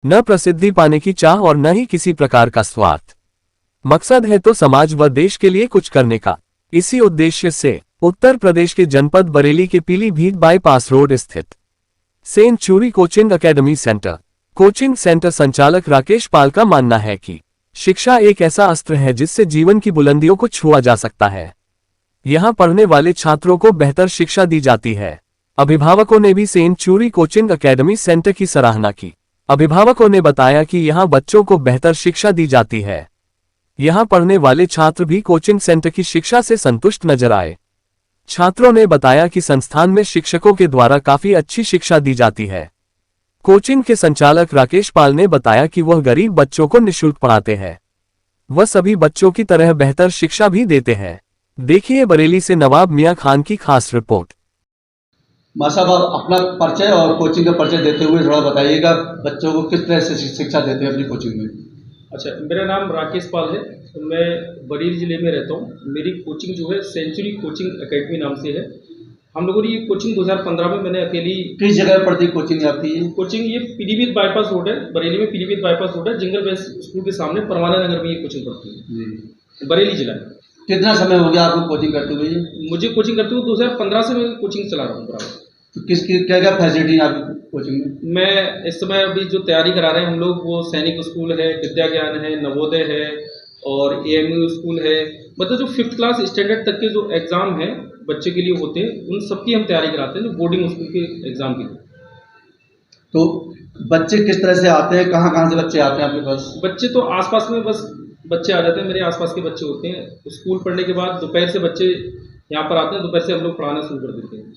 न प्रसिद्धि पाने की चाह और न ही किसी प्रकार का स्वार्थ। मकसद है तो समाज व देश के लिए कुछ करने का। इसी उद्देश्य से उत्तर प्रदेश के जनपद बरेली के पीलीभीत बाईपास रोड स्थित century coaching academy centre coaching centre संचालक राकेश पाल का मानना है कि शिक्षा एक ऐसा अस्त्र है जिससे जीवन की बुलंदियों को छुआ जा सकता है। यहाँ पढ़ने वाले छात्रों को बेहतर शिक्षा दी जाती है। अभिभावकों ने भी सेंचुरी कोचिंग एकेडमी सेंटर की सराहना की। अभिभावकों ने बताया कि यहाँ बच्चों को बेहतर शिक्षा दी जाती है। यहाँ पढ़ने वाले छात्र भी कोचिंग सेंटर की शिक्षा से संतुष्ट नजर आए। छात्रों ने बताया कि संस्थान में शिक्षकों के द्वारा काफी अच्छी शिक्षा दी जाती है। कोचिंग के संचालक राकेश पाल ने बताया कि वह गरीब बच्चों को निःशुल्क पढ़ाते हैं। वह सभी बच्चों की तरह बेहतर शिक्षा भी देते हैं। देखिए बरेली से नवाब मियां खान की खास रिपोर्ट। साहब, आप अपना परिचय और कोचिंग का परिचय देते हुए थोड़ा बताइएगा, बच्चों को किस तरह से शिक्षा देते हैं अपनी कोचिंग में। अच्छा, मेरा नाम राकेश पाल है। मैं बरेली ज़िले में रहता हूँ। मेरी कोचिंग जो है सेंचुरी कोचिंग एकेडमी नाम से है। हम लोगों ने ये कोचिंग 2015 में मैंने अकेली। किस जगह पड़ती कोचिंग आपकी? कोचिंग ये पीलीभीत बाईपास रोड है, बरेली में पीलीभीत बाईपास रोड है, जिंगल बेस स्कूल के सामने परमाना नगर में ये कोचिंग पड़ती है, बरेली जिला में। कितना समय हो गया आपको कोचिंग करते हुए? मुझे कोचिंग करते हुए 2015 से मैं कोचिंग चला रहा हूँ बराबर। तो किसकी क्या क्या फैसिलिटी है आपकी कोचिंग में? मैं इस समय अभी जो तैयारी करा रहे हैं हम लोग, वो सैनिक स्कूल है, विद्या ज्ञान है, नवोदय है और AMU स्कूल है। मतलब जो 5th क्लास स्टैंडर्ड तक के जो एग्ज़ाम हैं बच्चे के लिए होते हैं, उन सबकी हम तैयारी कराते हैं, जो बोर्डिंग स्कूल के एग्ज़ाम के लिए। तो बच्चे किस तरह से आते हैं, कहाँ कहाँ से बच्चे आते हैं आपके पास? बच्चे तो आसपास में बस बच्चे आ जाते हैं, मेरे आसपास के बच्चे होते हैं। स्कूल पढ़ने के बाद दोपहर से बच्चे यहाँ पर आते हैं, दोपहर से हम लोग पढ़ाना शुरू कर देते हैं।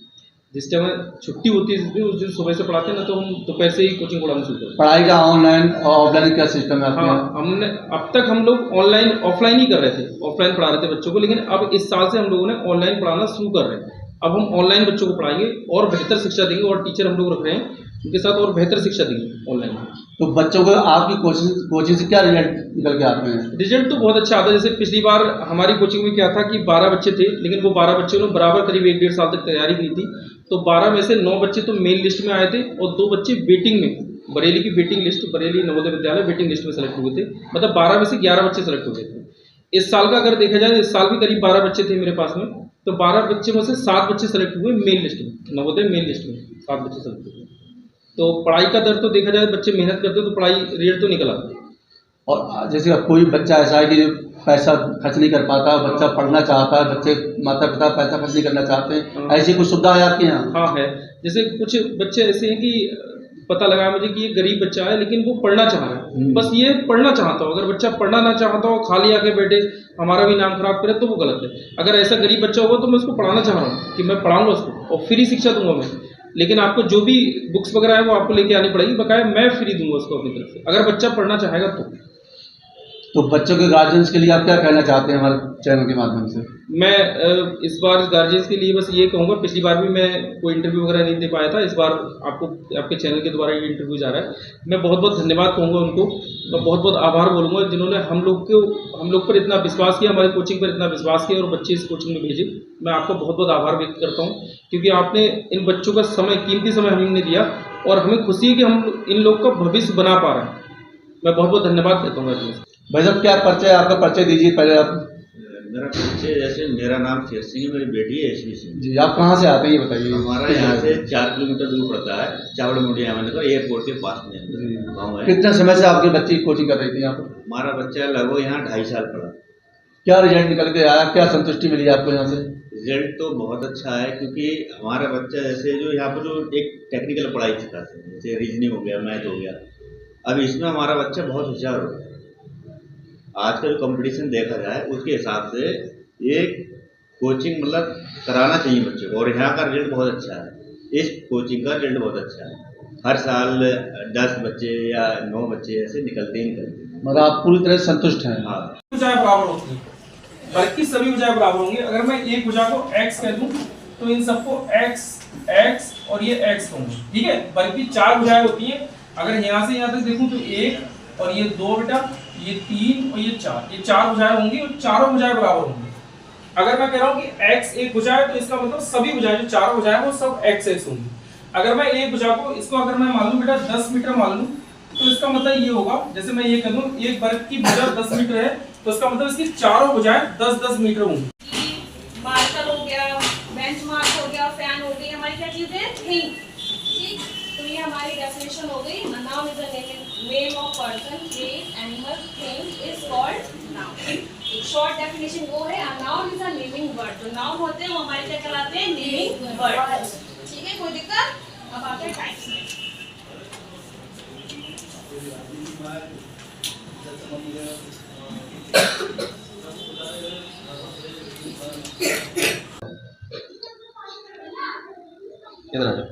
जिस टाइम छुट्टी होती है उस दिन सुबह से पढ़ाते हैं ना, तो हम दोपहर से ही कोचिंग पढ़ाना शुरू करते हैं। पढ़ाई का ऑनलाइन और ऑफलाइन क्या सिस्टम है? हाँ, हमने अब तक हम लोग ऑनलाइन ऑफलाइन ही कर रहे थे, ऑफलाइन पढ़ा रहे थे बच्चों को, लेकिन अब इस साल से हम लोगों ने ऑनलाइन पढ़ाना शुरू कर रहे हैं। अब हम ऑनलाइन बच्चों को पढ़ाएंगे और बेहतर शिक्षा देंगे, और टीचर हम लोग रख रहे हैं उनके साथ और बेहतर शिक्षा देंगे ऑनलाइन। तो बच्चों को आपकी कोचिंग से क्या रिजल्ट निकल के आते हैं? रिजल्ट तो बहुत अच्छा आता है। जैसे पिछली बार हमारी कोचिंग में क्या था कि 12 बच्चे थे, लेकिन वो 12 बच्चों ने बराबर करीब 1-1.5 साल तक तैयारी की थी। तो 12 में से 9 बच्चे तो मेन लिस्ट में आए थे और 2 बच्चे वेटिंग में, बरेली की waiting list, Bareilly Navodaya Vidyalaya waiting list में सेलेक्ट हुए थे। मतलब 12 में से 11 बच्चे सेलेक्ट हुए थे। इस साल का अगर देखा जाए, इस साल भी करीब 12 बच्चे थे मेरे पास में, तो 12 बच्चे में से 7 बच्चे सेलेक्ट हुए मेन लिस्ट में, नवोदय मेन लिस्ट में 7 बच्चे सेलेक्ट हुए। तो पढ़ाई का दर तो देखा जाए, बच्चे मेहनत करते तो पढ़ाई रिजल्ट तो निकल आता है। और जैसे कोई बच्चा ऐसा है कि पैसा खर्च नहीं कर पाता, बच्चा पढ़ना चाहता है, बच्चे माता पिता पैसा खर्च नहीं करना चाहते हैं, ऐसी कुछ सुविधा है आपके यहाँ? हाँ है। जैसे कुछ बच्चे ऐसे हैं कि पता लगा मुझे कि ये गरीब बच्चा है लेकिन वो पढ़ना चाह रहा है, बस ये पढ़ना चाहता हो। अगर बच्चा पढ़ना ना चाहता हो, खाली आके बैठे हमारा भी नाम खराब करे, तो वो गलत है। अगर ऐसा गरीब बच्चा होगा तो मैं उसको पढ़ाना चाह रहा हूँ कि मैं पढ़ाऊंगा उसको और फ्री शिक्षा दूंगा मैं, लेकिन आपको जो भी बुक्स वगैरह है वो आपको लेके आनी पड़ेगी, बकाया मैं फ्री दूंगा उसको अपनी तरफ से, अगर बच्चा पढ़ना चाहेगा तो बच्चों के गार्जियंस के लिए आप क्या कहना चाहते हैं हमारे चैनल के माध्यम से? मैं इस बार गार्जियंस के लिए बस ये कहूँगा, पिछली बार भी मैं कोई इंटरव्यू वगैरह नहीं दे पाया था, इस बार आपके चैनल के द्वारा ये इंटरव्यू जा रहा है। मैं बहुत बहुत धन्यवाद कहूँगा उनको, मैं बहुत बहुत आभार बोलूँगा जिन्होंने हम लोग पर इतना विश्वास किया, हमारी कोचिंग पर इतना विश्वास किया और बच्चे इस कोचिंग में भेजे। मैं आपका बहुत बहुत आभार व्यक्त करता हूँ, क्योंकि आपने इन बच्चों का समय, कीमती समय हमने दिया और हमें खुशी है कि हम इन लोग का भविष्य बना पा रहे हैं। मैं बहुत बहुत धन्यवाद देता हूँ। भाई साहब, क्या परिचय, आपका परिचय दीजिए पहले आप। मेरा परिचय, जैसे मेरा नाम शेर सिंह है, मेरी बेटी है एसवी सिंह जी। आप कहाँ से आते हैं ये बताइए? हमारा यहाँ से 4 किलोमीटर दूर पड़ता है, चावड़ मुंडिया एयरपोर्ट के पास में गाँव है। कितने समय से आपके बच्चे कोचिंग कर रही थी यहाँ पर? हमारा बच्चा लगभग यहाँ 2.5 साल पढ़ा। क्या रिजल्ट निकल के आया, क्या संतुष्टि मिली आपको यहाँ से? रिजल्ट तो बहुत अच्छा है, क्योंकि हमारा बच्चा जैसे जो यहाँ पर जो एक टेक्निकल पढ़ाई सिखाते हैं, जैसे रीजनिंग हो गया, मैथ हो गया, अब इसमें हमारा बच्चा बहुत होशियार हो गया। आज का जो कंपटीशन देखा जाए उसके हिसाब से ये कोचिंग मतलब कराना चाहिए बच्चों को, और यहाँ का रिजल्ट बहुत अच्छा है। इस कोचिंग का रिजल्ट बहुत अच्छा है। हर साल 10 बच्चे या 9 बच्चे ऐसे निकलते ही निकलते हैं। मतलब आप पूरी तरह से संतुष्ट हैं? हाँ, भुजाएं बराबर होती है, बल्कि सभी भुजाएं बराबर होंगी। अगर मैं एक भुजा को x कह दूं तो इन सबको x और ये x कहूंगा, ठीक है। बल्कि 4 भुजाएं होती हैं। अगर यहाँ से यहाँ तक देखूं तो 1 और ये 2 बेटा, ये 3 और ये 4, ये 4 भुजाएं होंगी और चारों भुजाएं बराबर होंगी। अगर मैं कह रहा हूँ कि x एक भुजा है, तो इसका मतलब सभी भुजाएं जो चारों भुजाएं वो सब x होंगी। अगर मैं एक भुजा को, इसको अगर मैं मान लूं बेटा 10 मीटर मान लूं, तो इसका मतलब ये होगा, जैसे मैं ये कर लूँ, एक वर्ग की भुजा 10 मीटर है, तो इसका मतलब इसकी चारों भुजाएं 10-10 मीटर होंगी। मार्कर हो गया, बेंच मार्क हो गया, फैन हो गई, हमारी क्या चीज़ है, थिंग। ठीक, तो ये हमारी डेफिनेशन हो गई। Noun is a name of person, place, animal, thing is called noun. एक शॉर्ट डेफिनेशन वो है। Noun is a living word. जो नाउन होते हैं वो हमारे क्या कहलाते हैं, लिविंग वर्ड। ठीक है, कोई दिक्कत? अब आते हैं टाइप्स में। इधर आ जाओ।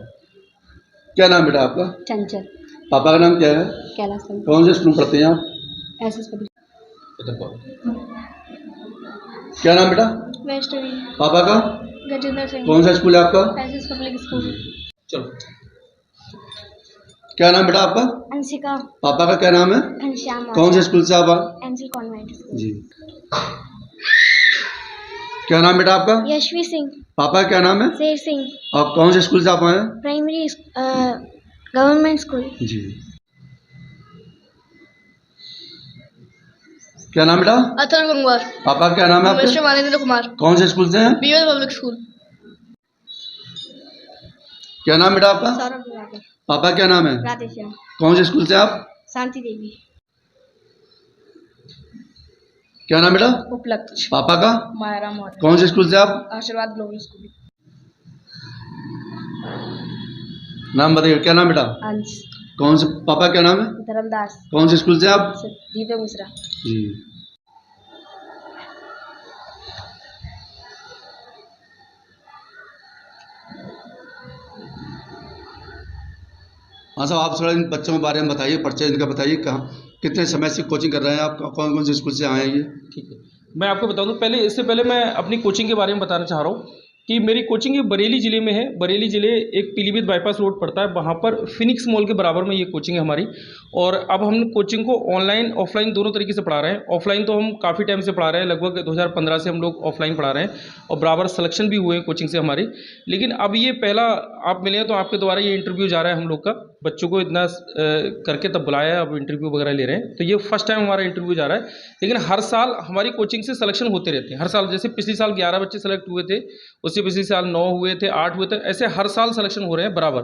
क्या नाम बेटा आपका? चंचल। पापा का नाम क्या है? कैलाश सिंह। कौन से स्कूल में पढ़ते हैं आप? SS public. इधर पढ़ो। क्या नाम बेटा? वैष्णवी। पापा का? गजेंद्र सिंह। कौन सा स्कूल है आपका? SS public school. चलो, क्या नाम बेटा आपका? अंशिका। पापा का क्या नाम है? घनश्याम। कौन से स्कूल से आप आए? Angel convent school. जी। क्या नाम बेटा आपका? यशवी सिंह। पापा का क्या नाम है? शेर सिंह। और कौन से स्कूल से आप आए? Primary government school. जी। क्या नाम बेटा? अतुल गंगवार। पापा का क्या नाम है आपका? मिस्टर मानेंद्र कुमार। कौन से स्कूल से हैं? BL public school. क्या नाम बेटा आपका? सौरभ दिवाकर। पापा का क्या नाम है? राधेश्याम। कौन से स्कूल से आप? शांति देवी। क्या नाम बेटा? उपलक्ष्य। पापा का? मायरा मोहन। कौन से स्कूल से आप? आशीर्वाद ग्लोबल स्कूल। नाम बताइए। क्या नाम बेटा? अंश। कौन से? पापा का क्या नाम है? धर्मदास। कौन से स्कूल से आप? दीपक मिश्रा। जी। हाँ साहब, आप थोड़ा इन बच्चों के बारे में बताइए, परिचय इनका बताइए। कहाँ कितने समय से कोचिंग कर रहे हैं आप? कौन कौन से स्कूल से आए हैं ये? ठीक है, मैं आपको बता दूं। पहले, इससे पहले मैं अपनी कोचिंग के बारे में बताना चाह रहा हूँ कि मेरी कोचिंग ये बरेली ज़िले में है। बरेली ज़िले एक पीलीभीत बाईपास रोड पड़ता है, वहाँ पर फिनिक्स मॉल के बराबर में ये कोचिंग है हमारी। और अब हम कोचिंग को ऑनलाइन ऑफलाइन दोनों तरीके से पढ़ा रहे हैं। ऑफलाइन तो हम काफ़ी टाइम से पढ़ा रहे हैं, लगभग 2015 से हम लोग ऑफलाइन पढ़ा रहे हैं और बराबर सिलेक्शन भी हुए हैं कोचिंग से हमारी। लेकिन अब ये पहला आप मिले हैं तो आपके द्वारा ये इंटरव्यू जा रहा है हम लोग का। बच्चों को इतना करके तब बुलाया है, अब इंटरव्यू वगैरह ले रहे हैं। तो ये फर्स्ट टाइम हमारा इंटरव्यू जा रहा है। लेकिन हर साल हमारी कोचिंग से सिलेक्शन होते रहते हैं। हर साल, जैसे पिछले साल 11 बच्चे सेलेक्ट हुए थे, उससे पिछले साल 9 हुए थे, 8 हुए थे, ऐसे हर साल सिलेक्शन हो रहे हैं बराबर।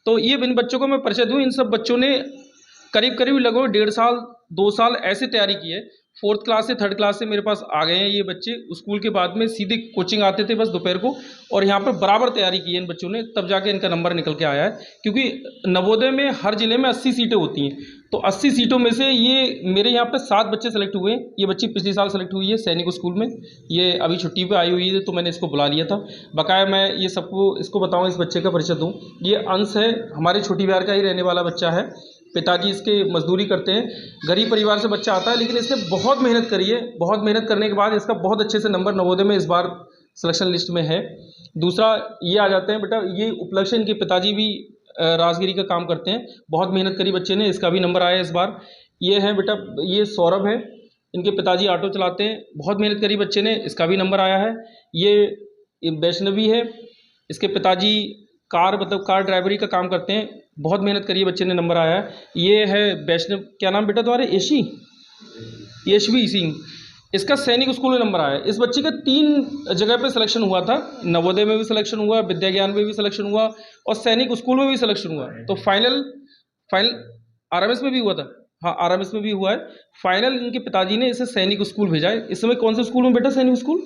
तो ये इन बच्चों को मैं परिचय दूँ। इन सब बच्चों ने करीब करीब लगभग 1.5 साल 2 साल ऐसे तैयारी की है। 4th क्लास से 3rd क्लास से मेरे पास आ गए हैं ये बच्चे। स्कूल के बाद में सीधे कोचिंग आते थे बस दोपहर को, और यहाँ पर बराबर तैयारी की है इन बच्चों ने, तब जाके इनका नंबर निकल के आया है। क्योंकि नवोदय में हर ज़िले में 80 सीटें होती हैं, तो 80 सीटों में से ये मेरे यहाँ पे 7 बच्चे सेलेक्ट हुए हैं। ये बच्ची पिछले साल सेलेक्ट हुई है सैनिक स्कूल में। ये अभी छुट्टी पे आई हुई है, तो मैंने इसको बुला लिया था। बकाया मैं ये सबको इसको बताऊँ, इस बच्चे का परिचय दूँ। ये अंश है, हमारे छोटी बिहार का ही रहने वाला बच्चा है। पिताजी इसके मजदूरी करते हैं, गरीब परिवार से बच्चा आता है, लेकिन इसने बहुत मेहनत करी है। बहुत मेहनत करने के बाद इसका बहुत अच्छे से नंबर नवोदय में इस बार सिलेक्शन लिस्ट में है। दूसरा ये आ जाते हैं बेटा, ये उपलक्ष्य, इनके पिताजी भी राजगिरी का काम करते हैं। बहुत मेहनत करी बच्चे ने, इसका भी नंबर आया इस बार। ये है बेटा, ये सौरभ है, इनके पिताजी ऑटो चलाते हैं। बहुत मेहनत करी बच्चे ने, इसका भी नंबर आया है। ये वैष्णवी है, इसके पिताजी कार ड्राइवरी का काम करते हैं। बहुत मेहनत करी बच्चे ने, नंबर आया है। ये है वैष्णव, क्या नाम बेटा तुम्हारे? यशवी सिंह, इसका सैनिक स्कूल में नंबर आया है। इस बच्चे का 3 जगह पे सिलेक्शन हुआ था। नवोदय में भी सिलेक्शन हुआ, विद्या ज्ञान में भी सिलेक्शन हुआ, और सैनिक स्कूल में भी सिलेक्शन हुआ। तो फाइनल आरएमएस में भी हुआ था। हाँ, आरएमएस में भी हुआ है। फाइनल इनके पिताजी ने इसे सैनिक स्कूल भेजा है। इस समय कौन से स्कूल में बेटा? सैनिक स्कूल।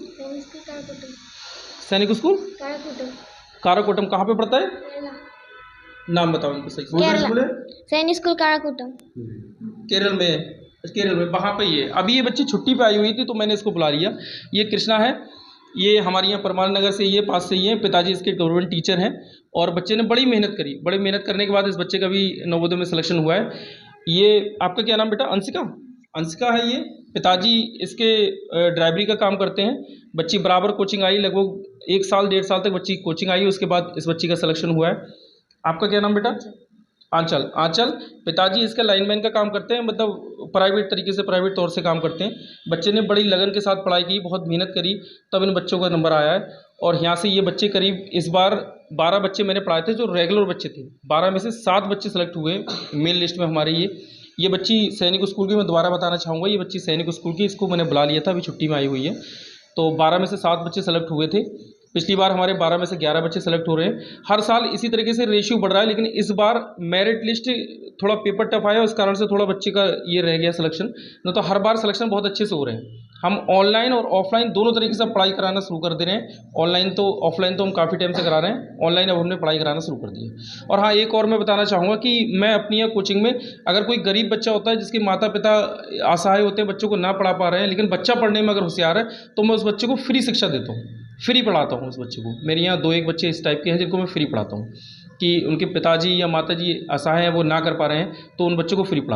सैनिक स्कूल काराकोटम। कहाँ पे पड़ता है? नाम बताओ इनको सही। कौन सा स्कूल है? सैनिक स्कूल काराकोटम। केरल में वहाँ पे ये अभी ये बच्ची छुट्टी पे आई हुई थी, तो मैंने इसको बुला लिया। ये कृष्णा है, ये हमारे यहाँ परमान नगर से, ये पास से ही है। पिताजी इसके गवर्नमेंट टीचर हैं, और बच्चे ने बड़ी मेहनत करी। बड़ी मेहनत करने के बाद इस बच्चे का भी नवोदय में सिलेक्शन हुआ है। ये आपका क्या नाम बेटा? अंशिका है। ये पिताजी इसके ड्राइवरी का काम करते हैं। बच्ची बराबर कोचिंग आई, लगभग 1 साल 1.5 साल तक बच्ची कोचिंग आई। उसके बाद इस बच्ची का सिलेक्शन हुआ है। आपका क्या नाम बेटा? आंचल। पिताजी इसका लाइनमैन का काम करते हैं, मतलब प्राइवेट तरीके से, प्राइवेट तौर से काम करते हैं। बच्चे ने बड़ी लगन के साथ पढ़ाई की, बहुत मेहनत करी, तब इन बच्चों का नंबर आया है। और यहाँ से ये बच्चे करीब इस बार 12 बच्चे मैंने पढ़ाए थे जो रेगुलर बच्चे थे। 12 में से 7 बच्चे सेलेक्ट हुए मेन लिस्ट में हमारे। ये बच्ची सैनिक स्कूल की, मैं दोबारा बताना चाहूँगा, ये बच्ची सैनिक स्कूल की, इसको मैंने बुला लिया था, अभी छुट्टी में आई हुई है। तो 12 में से 7 बच्चे सेलेक्ट हुए थे। पिछली बार हमारे 12 में से 11 बच्चे सेलेक्ट हो रहे हैं। हर साल इसी तरीके से रेशियो बढ़ रहा है, लेकिन इस बार मेरिट लिस्ट थोड़ा पेपर टफ आया, उस कारण से थोड़ा बच्चे का ये रह गया सिलेक्शन। नहीं तो हर बार सिलेक्शन बहुत अच्छे से हो रहे हैं। हम ऑनलाइन और ऑफलाइन दोनों तरीके से पढ़ाई कराना शुरू कर दे रहे हैं। ऑनलाइन तो ऑफलाइन तो हम काफ़ी टाइम से करा रहे हैं, ऑनलाइन अब हमने पढ़ाई कराना शुरू कर दी है। और हाँ, एक और मैं बताना चाहूँगा कि मैं अपनी यहाँ कोचिंग में अगर कोई गरीब बच्चा होता है जिसके माता पिता असहाय होते हैं, बच्चों को ना पढ़ा पा रहे हैं, लेकिन बच्चा पढ़ने में अगर होशियार है, तो मैं उस बच्चे को फ्री शिक्षा देता हूँ, फ्री पढ़ाता हूँ उस बच्चे को। मेरे यहाँ 2-1 बच्चे इस टाइप के हैं जिनको मैं फ्री पढ़ाता हूँ कि उनके पिताजी या माताजी असहाय हैं, वो ना कर पा रहे हैं, तो उन बच्चों को फ्री पढ़ा